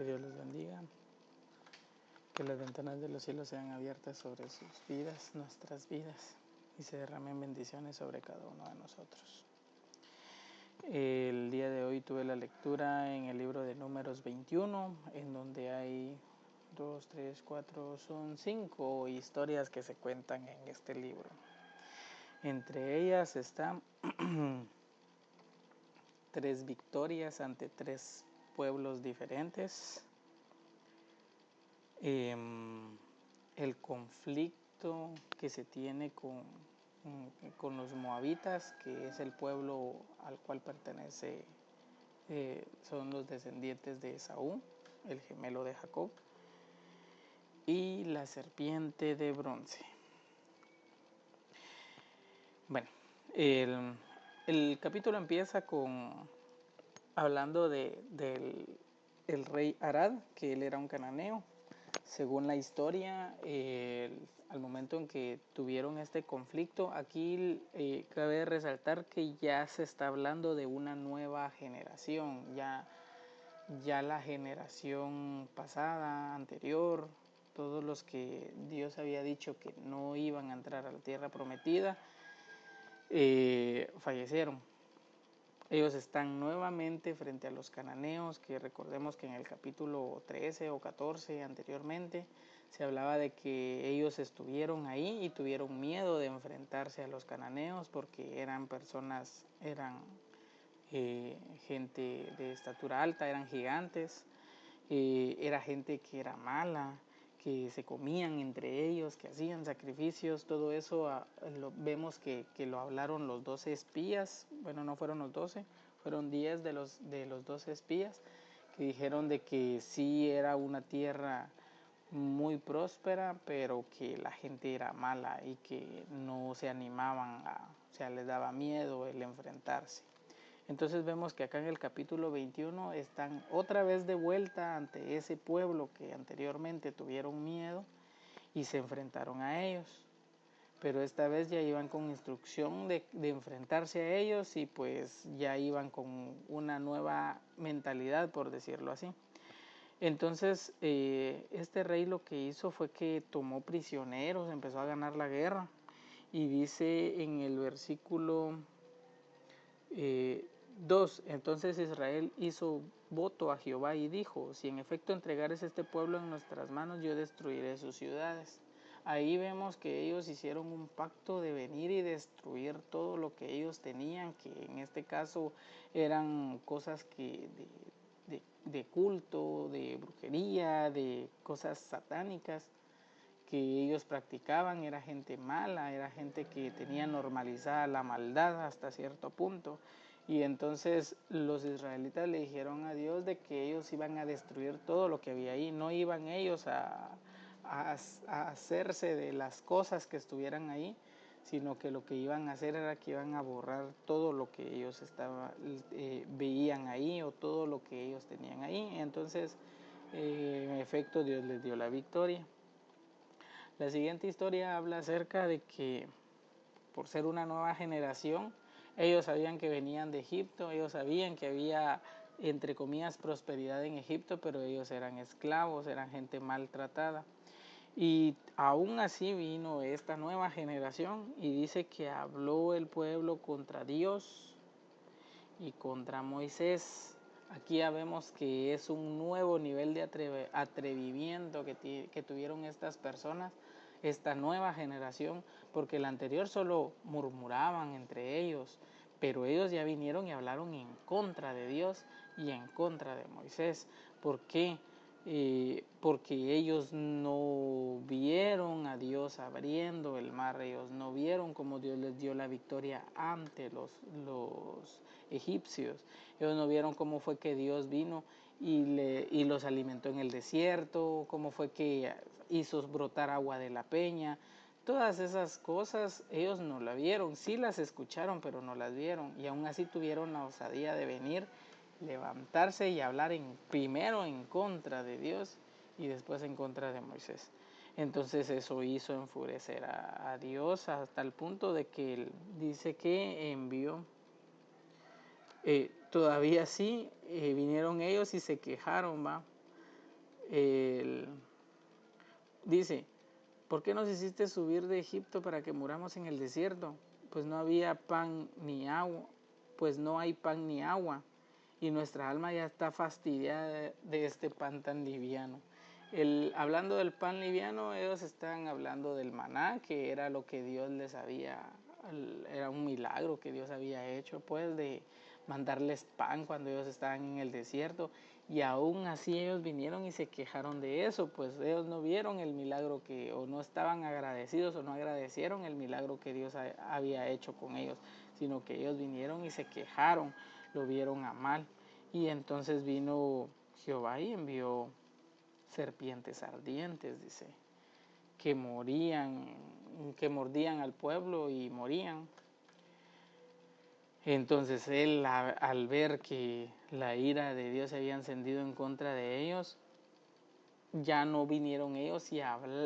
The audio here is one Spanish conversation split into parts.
Que Dios les bendiga, que las ventanas de los cielos sean abiertas sobre sus vidas, nuestras vidas, y se derramen bendiciones sobre cada uno de nosotros. El día de hoy tuve la lectura en el libro de Números 21, en donde hay son 5 historias que se cuentan en este libro. Entre ellas están 3 victorias ante 3 pueblos diferentes. El conflicto que se tiene con los moabitas, que es el pueblo al cual pertenece, son los descendientes de Esaú, el gemelo de Jacob, y la serpiente de bronce. Bueno, el capítulo empieza hablando del rey Arad, que él era un cananeo. Según la historia, al momento en que tuvieron este conflicto, aquí cabe resaltar que ya se está hablando de una nueva generación, ya la generación pasada, anterior, todos los que Dios había dicho que no iban a entrar a la tierra prometida, fallecieron. Ellos están nuevamente frente a los cananeos, que recordemos que en el capítulo 13 o 14 anteriormente se hablaba de que ellos estuvieron ahí y tuvieron miedo de enfrentarse a los cananeos porque eran gente de estatura alta, eran gigantes, era gente que era mala, que se comían entre ellos, que hacían sacrificios. Todo eso vemos que lo hablaron los 12 espías. Bueno, no fueron los 12, fueron 10 de los 12 espías, que dijeron de que sí era una tierra muy próspera, pero que la gente era mala y que no se animaban, o sea, les daba miedo el enfrentarse. Entonces vemos que acá en el capítulo 21 están otra vez de vuelta ante ese pueblo que anteriormente tuvieron miedo y se enfrentaron a ellos. Pero esta vez ya iban con instrucción de enfrentarse a ellos y pues ya iban con una nueva mentalidad, por decirlo así. Entonces este rey lo que hizo fue que tomó prisioneros, empezó a ganar la guerra, y dice en el versículo 2, entonces Israel hizo voto a Jehová y dijo: si en efecto entregares este pueblo en nuestras manos, yo destruiré sus ciudades. Ahí vemos que ellos hicieron un pacto de venir y destruir todo lo que ellos tenían, que en este caso eran cosas de culto, de brujería, de cosas satánicas que ellos practicaban. Era gente mala, era gente que tenía normalizada la maldad hasta cierto punto. Y entonces los israelitas le dijeron a Dios de que ellos iban a destruir todo lo que había ahí. No iban ellos a hacerse de las cosas que estuvieran ahí, sino que lo que iban a hacer era que iban a borrar todo lo que ellos veían ahí, o todo lo que ellos tenían ahí. Entonces en efecto Dios les dio la victoria. La siguiente historia habla acerca de que, por ser una nueva generación, ellos sabían que venían de Egipto, ellos sabían que había, entre comillas, prosperidad en Egipto, pero ellos eran esclavos, eran gente maltratada. Y aún así vino esta nueva generación y dice que habló el pueblo contra Dios y contra Moisés. Aquí ya vemos que es un nuevo nivel de atrevimiento que tuvieron estas personas, esta nueva generación, porque la anterior solo murmuraban entre ellos, pero ellos ya vinieron y hablaron en contra de Dios y en contra de Moisés. ¿Por qué? Porque ellos no vieron a Dios abriendo el mar, ellos no vieron cómo Dios les dio la victoria ante los egipcios, ellos no vieron cómo fue que Dios vino y los alimentó en el desierto, cómo fue que hizo brotar agua de la peña. Todas esas cosas ellos no la vieron, sí las escucharon, pero no las vieron, y aún así tuvieron la osadía de venir, levantarse y hablar primero en contra de Dios y después en contra de Moisés. Entonces eso hizo enfurecer a Dios hasta el punto de que él dice que envió. Todavía sí, vinieron ellos y se quejaron, Dice, ¿por qué nos hiciste subir de Egipto para que muramos en el desierto? Pues no había pan ni agua, pues no hay pan ni agua, y nuestra alma ya está fastidiada de este pan tan liviano. Hablando del pan liviano, ellos están hablando del maná, que era lo que Dios les había, era un milagro que Dios había hecho, pues de mandarles pan cuando ellos estaban en el desierto, y aún así ellos vinieron y se quejaron de eso, pues ellos no vieron el milagro o no estaban agradecidos o no agradecieron el milagro que Dios había hecho con ellos, sino que ellos vinieron y se quejaron, lo vieron a mal. Y entonces vino Jehová y envió serpientes ardientes, dice, que mordían al pueblo y morían. Entonces él, al ver que la ira de Dios se había encendido en contra de ellos, ya no vinieron ellos y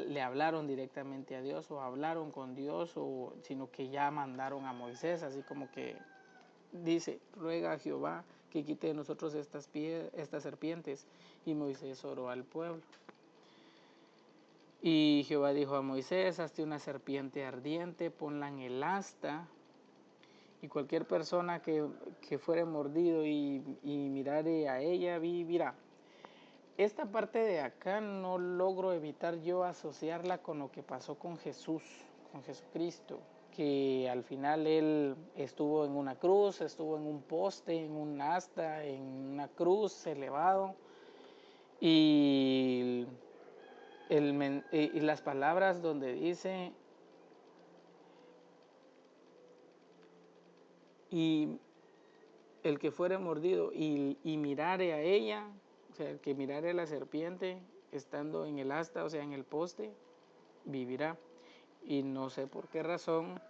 le hablaron directamente a Dios o hablaron con Dios, sino que ya mandaron a Moisés, así como que dice, ruega a Jehová que quite de nosotros estas serpientes. Y Moisés oró al pueblo. Y Jehová dijo a Moisés, hazte una serpiente ardiente, ponla en el asta, y cualquier persona que fuere mordido y mirare a ella, vivirá. Esta parte de acá no logro evitar yo asociarla con lo que pasó con Jesús, con Jesucristo, que al final él estuvo en una cruz, estuvo en un poste, en un asta, en una cruz elevado, y las palabras donde dice, y el que fuere mordido y mirare a ella, o sea, el que mirare a la serpiente estando en el asta, o sea, en el poste, vivirá. Y no sé por qué razón,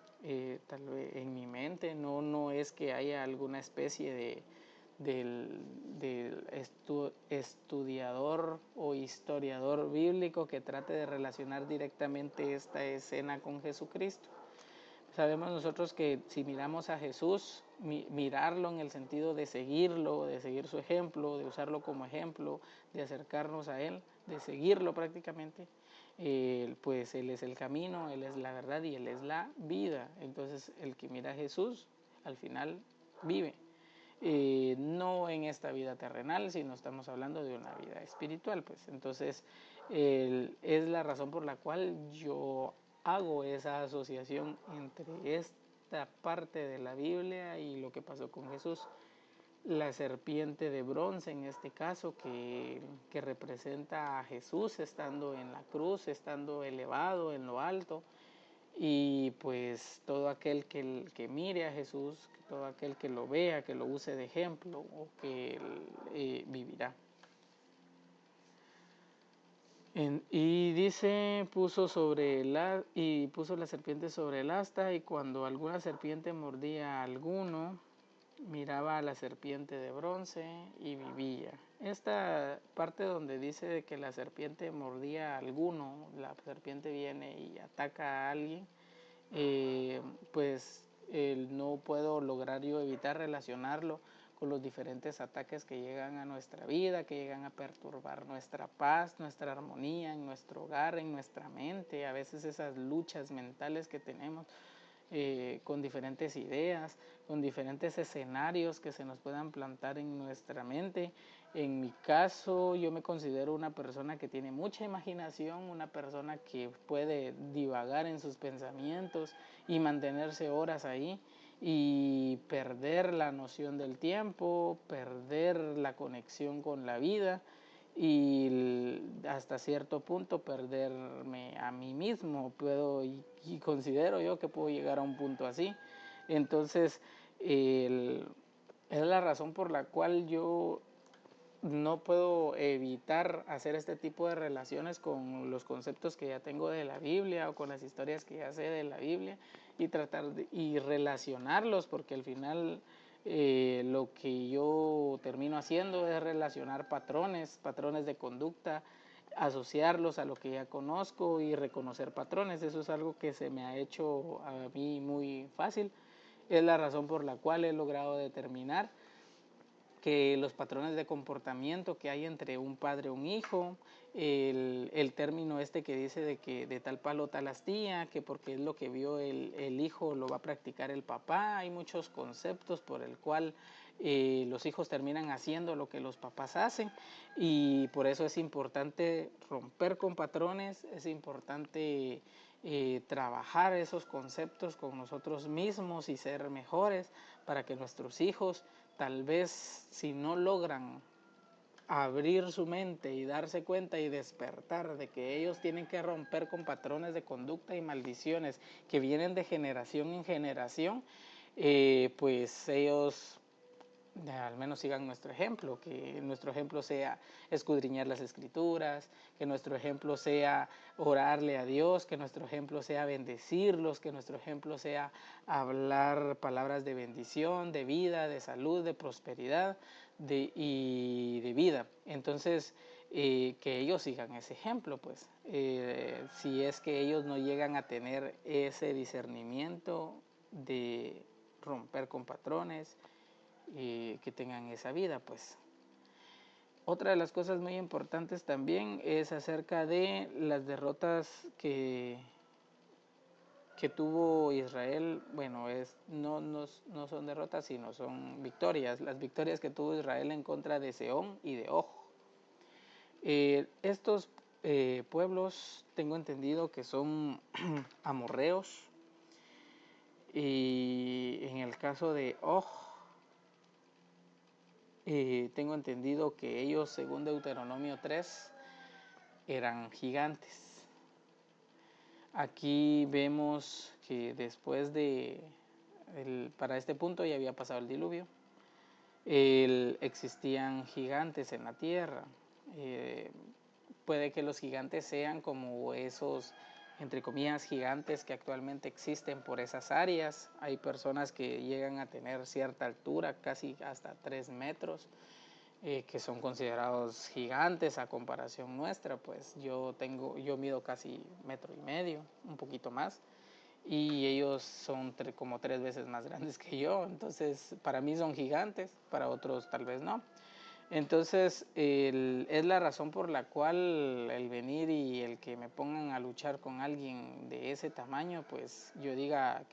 tal vez en mi mente, no es que haya alguna especie del estudiador o historiador bíblico que trate de relacionar directamente esta escena con Jesucristo. Sabemos nosotros que si miramos a Jesús, mirarlo en el sentido de seguirlo, de seguir su ejemplo, de usarlo como ejemplo, de acercarnos a Él, de seguirlo prácticamente, pues Él es el camino, Él es la verdad y Él es la vida. Entonces el que mira a Jesús al final vive. No en esta vida terrenal, sino estamos hablando de una vida espiritual, pues. Entonces es la razón por la cual yo hago esa asociación entre esta parte de la Biblia y lo que pasó con Jesús. La serpiente de bronce en este caso que representa a Jesús estando en la cruz, estando elevado en lo alto, y pues todo aquel que mire a Jesús, todo aquel que lo vea, que lo use de ejemplo o que vivirá. Y dice, puso la serpiente sobre el asta, y cuando alguna serpiente mordía a alguno, miraba a la serpiente de bronce y vivía. Esta parte donde dice de que la serpiente mordía a alguno, la serpiente viene y ataca a alguien, pues no puedo lograr yo evitar relacionarlo con los diferentes ataques que llegan a nuestra vida, que llegan a perturbar nuestra paz, nuestra armonía en nuestro hogar, en nuestra mente, a veces esas luchas mentales que tenemos con diferentes ideas, con diferentes escenarios que se nos puedan plantar en nuestra mente. En mi caso, yo me considero una persona que tiene mucha imaginación, una persona que puede divagar en sus pensamientos y mantenerse horas ahí y perder la noción del tiempo, perder la conexión con la vida y hasta cierto punto perderme a mí mismo. Y considero yo que puedo llegar a un punto así. Entonces es la razón por la cual yo no puedo evitar hacer este tipo de relaciones con los conceptos que ya tengo de la Biblia o con las historias que ya sé de la Biblia y tratar y relacionarlos, porque al final lo que yo termino haciendo es relacionar patrones de conducta, asociarlos a lo que ya conozco y reconocer patrones. Eso es algo que se me ha hecho a mí muy fácil. Es la razón por la cual he logrado determinar que los patrones de comportamiento que hay entre un padre y un hijo, el término este que dice de que de tal palo tal astilla, que porque es lo que vio el hijo lo va a practicar el papá. Hay muchos conceptos por el cual los hijos terminan haciendo lo que los papás hacen, y por eso es importante romper con patrones, es importante trabajar esos conceptos con nosotros mismos y ser mejores para que nuestros hijos, tal vez si no logran abrir su mente y darse cuenta y despertar de que ellos tienen que romper con patrones de conducta y maldiciones que vienen de generación en generación, pues ellos al menos sigan nuestro ejemplo, que nuestro ejemplo sea escudriñar las escrituras, que nuestro ejemplo sea orarle a Dios, que nuestro ejemplo sea bendecirlos, que nuestro ejemplo sea hablar palabras de bendición, de vida, de salud, de prosperidad y de vida. Entonces, que ellos sigan ese ejemplo, pues, si es que ellos no llegan a tener ese discernimiento de romper con patrones, que tengan esa vida, pues. Otra de las cosas muy importantes también es acerca de las derrotas que tuvo Israel. Bueno, no son derrotas, sino son victorias. Las victorias que tuvo Israel en contra de Sehón y de Og. Estos pueblos, tengo entendido que son amorreos. Y en el caso de Og, tengo entendido que ellos, según Deuteronomio 3, eran gigantes. Aquí vemos que después para este punto ya había pasado el diluvio. Existían gigantes en la tierra. Puede que los gigantes sean como esos, entre comillas, gigantes que actualmente existen por esas áreas. Hay personas que llegan a tener cierta altura, casi hasta 3 metros, que son considerados gigantes a comparación nuestra. Pues yo mido casi 1,5 metros, un poquito más, y ellos son como 3 veces más grandes que yo. Entonces para mí son gigantes, para otros tal vez no. Entonces es la razón por la cual el venir y el que me pongan a luchar con alguien de ese tamaño, pues yo diga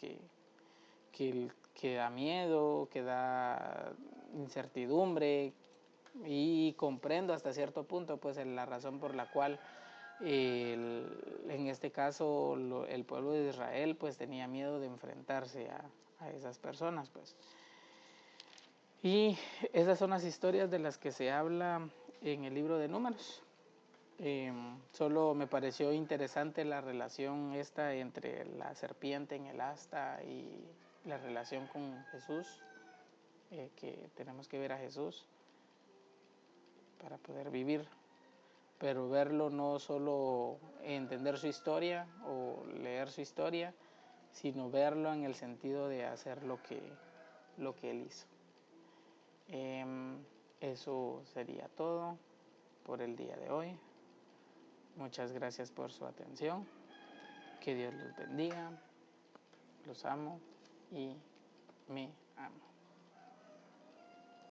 que da miedo, que da incertidumbre, y comprendo hasta cierto punto pues la razón por la cual en este caso el pueblo de Israel pues tenía miedo de enfrentarse a esas personas, pues. Y esas son las historias de las que se habla en el libro de Números. Solo me pareció interesante la relación esta entre la serpiente en el asta y la relación con Jesús, que tenemos que ver a Jesús para poder vivir, pero verlo no solo entender su historia o leer su historia, sino verlo en el sentido de hacer lo que él hizo. Eso sería todo por el día de hoy. Muchas gracias por su atención. Que Dios los bendiga. Los amo y me amo.